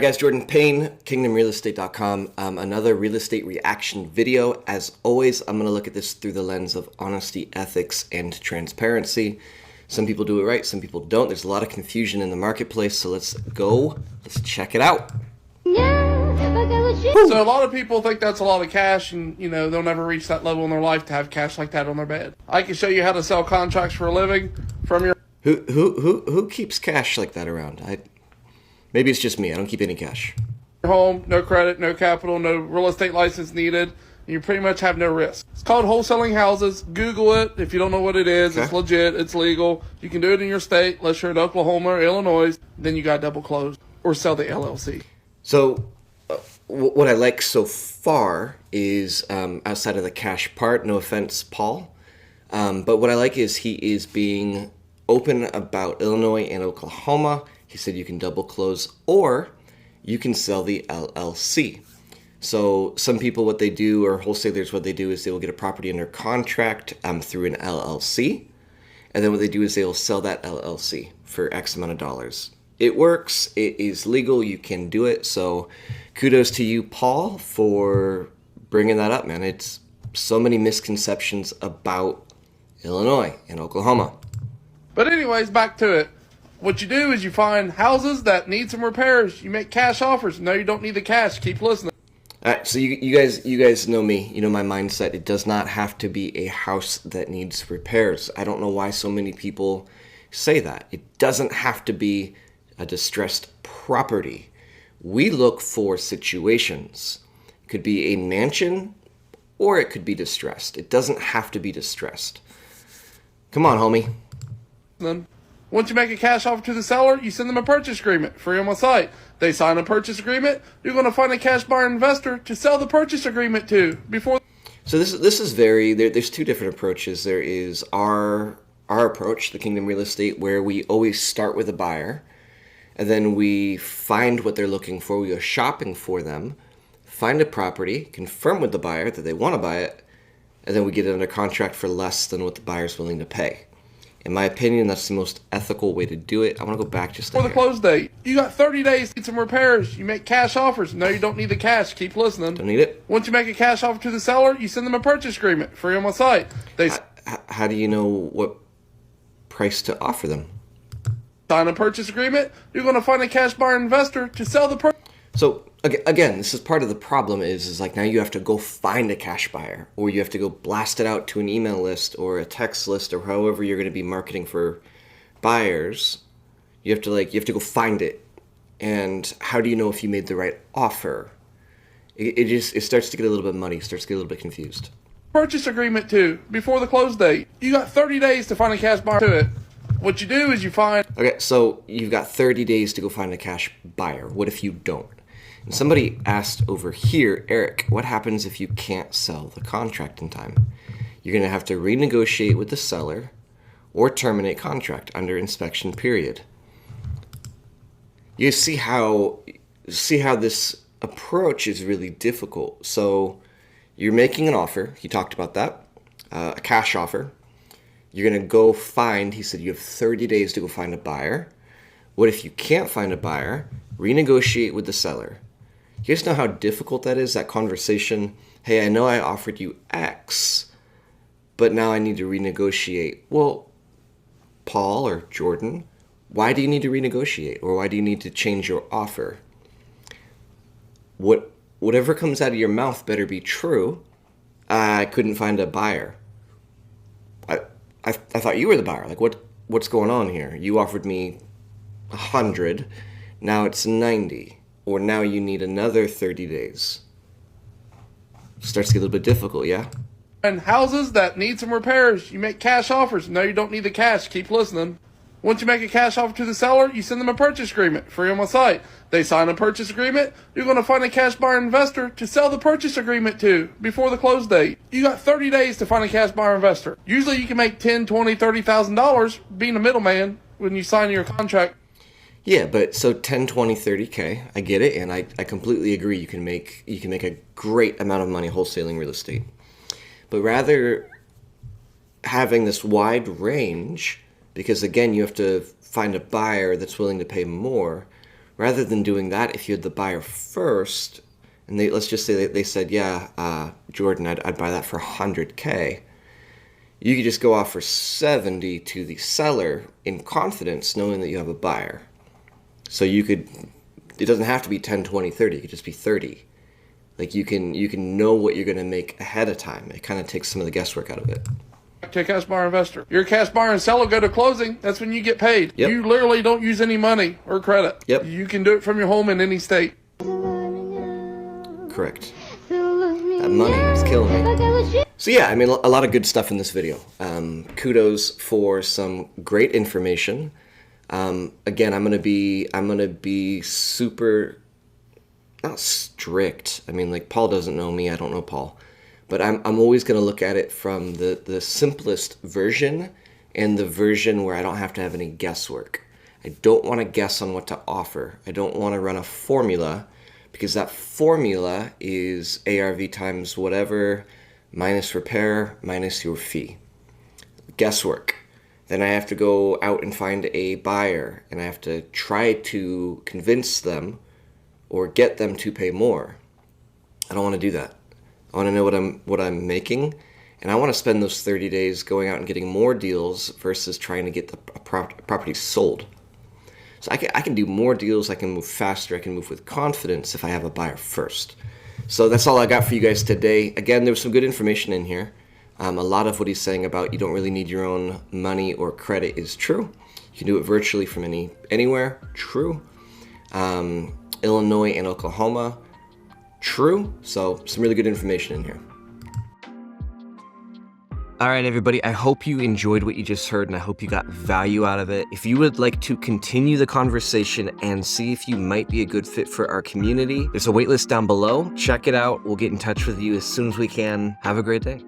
Alright guys, Jordan Payne, KingdomRealEstate.com. Another real estate reaction video. As always, I'm going to look at this through the lens of honesty, ethics, and transparency. Some people do it right, some people don't. There's a lot of confusion in the marketplace, so let's go. Let's check it out. So a lot of people think that's a lot of cash, and they'll never reach that level in their life to have cash like that on their bed. I can show you how to sell contracts for a living from your Who keeps cash like that around? Maybe it's just me. I don't keep any cash. home, no credit, no capital, no real estate license needed, and you pretty much have no risk. It's called wholesaling houses. Google it if you don't know what it is. Okay. It's legit. It's legal. You can do it in your state, unless you're in Oklahoma or Illinois. Then you got double close or sell the LLC. So what I like so far is, outside of the cash part, no offense, Paul, but what I like is he is being open about Illinois and Oklahoma. He said you can double close or you can sell the LLC. So some people, what they do, or wholesalers, what they do is they will get a property under contract through an LLC. And then what they do is they will sell that LLC for X amount of dollars. It works. It is legal. You can do it. So kudos to you, Paul, for bringing that up, man. It's so many misconceptions about Illinois and Oklahoma. But anyways, back to it. What you do is you find houses that need some repairs. You make cash offers. No, you don't need the cash. Keep listening. All right, so you guys know me. You know my mindset. It does not have to be a house that needs repairs. I don't know why so many people say that. It doesn't have to be a distressed property. We look for situations. It could be a mansion or it could be distressed. It doesn't have to be distressed. Come on, homie. Then, once you make a cash offer to the seller, you send them a purchase agreement free on my site. They sign a purchase agreement. You're going to find a cash buyer investor to sell the purchase agreement to before. So this is very there's two different approaches. There is our approach, the Kingdom Real Estate, where we always start with a buyer, and then we find what they're looking for. We go shopping for them, find a property, confirm with the buyer that they want to buy it, and then we get it under contract for less than what the buyer's willing to pay. In my opinion, that's the most ethical way to do it. I want to go back just a For the hair. close date, you got 30 days to get some repairs. You make cash offers. No, you don't need the cash. Keep listening. Don't need it. Once you make a cash offer to the seller, you send them a purchase agreement free on my site. They How do you know what price to offer them? sign a purchase agreement. You're going to find a cash buyer investor to sell the purchase. So again, this is part of the problem is like now you have to go find a cash buyer, or you have to go blast it out to an email list or a text list or however you're going to be marketing for buyers. You have to go find it. And how do you know if you made the right offer? It starts to get a little bit muddy, starts to get a little bit confused. Purchase agreement to before the close date. You got 30 days to find a cash buyer to it. What you do is you find. Okay, so you've got 30 days to go find a cash buyer. What if you don't? And somebody asked over here, Eric, what happens if you can't sell the contract in time? You're going to have to renegotiate with the seller or terminate contract under inspection period. You see how this approach is really difficult. So you're making an offer. He talked about that, a cash offer. You're going to go find, he said you have 30 days to go find a buyer. What if you can't find a buyer? Renegotiate with the seller. You guys know how difficult that is, that conversation? Hey, I know I offered you X, but now I need to renegotiate. Well, Paul or Jordan, why do you need to renegotiate? Or why do you need to change your offer? Whatever comes out of your mouth better be true. I couldn't find a buyer. I thought you were the buyer. Like, what's going on here? You offered me 100, now it's 90, or now you need another 30 days. Starts to get a little bit difficult, yeah? And houses that need some repairs. You make cash offers. No, you don't need the cash. Keep listening. Once you make a cash offer to the seller, you send them a purchase agreement free on my site. They sign a purchase agreement. You're going to find a cash buyer investor to sell the purchase agreement to before the close date. You got 30 days to find a cash buyer investor. Usually you can make $10,000, $20,000, $30,000 being a middleman when you sign your contract. Yeah, but so 10, 20, 30K, I get it, and I completely agree. You can make a great amount of money wholesaling real estate. But rather having this wide range, because again, you have to find a buyer that's willing to pay more, Rather than doing that, if you had the buyer first, and let's just say they said, yeah, Jordan, I'd buy that for 100K. You could just go offer 70 to the seller in confidence, knowing that you have a buyer. So it doesn't have to be 10, 20, 30. It could just be 30. Like you can know what you're going to make ahead of time. It kind of takes some of the guesswork out of it. To a cash buyer investor. You're a cash buyer and seller, go to closing. That's when you get paid. Yep. You literally don't use any money or credit. Yep. You can do it from your home in any state. Correct. That money is killing me. So yeah, I mean, a lot of good stuff in this video. Kudos for some great information. Again, I'm gonna be super, not strict. I mean, like, Paul doesn't know me, I don't know Paul. But I'm always gonna look at it from the simplest version and the version where I don't have to have any guesswork. I don't wanna guess on what to offer. I don't wanna run a formula, because that formula is ARV times whatever, minus repair, minus your fee. Guesswork. Then I have to go out and find a buyer, and I have to try to convince them or get them to pay more. I don't want to do that. I want to know what I'm making, and I want to spend those 30 days going out and getting more deals versus trying to get the property sold. So I can do more deals, I can move faster, I can move with confidence if I have a buyer first. So that's all I got for you guys today. Again, there was some good information in here. A lot of what he's saying about you don't really need your own money or credit is true. You can do it virtually from anywhere. True. Illinois and Oklahoma. True. So some really good information in here. All right, everybody, I hope you enjoyed what you just heard, and I hope you got value out of it. If you would like to continue the conversation and see if you might be a good fit for our community, there's a waitlist down below. Check it out. We'll get in touch with you as soon as we can. Have a great day.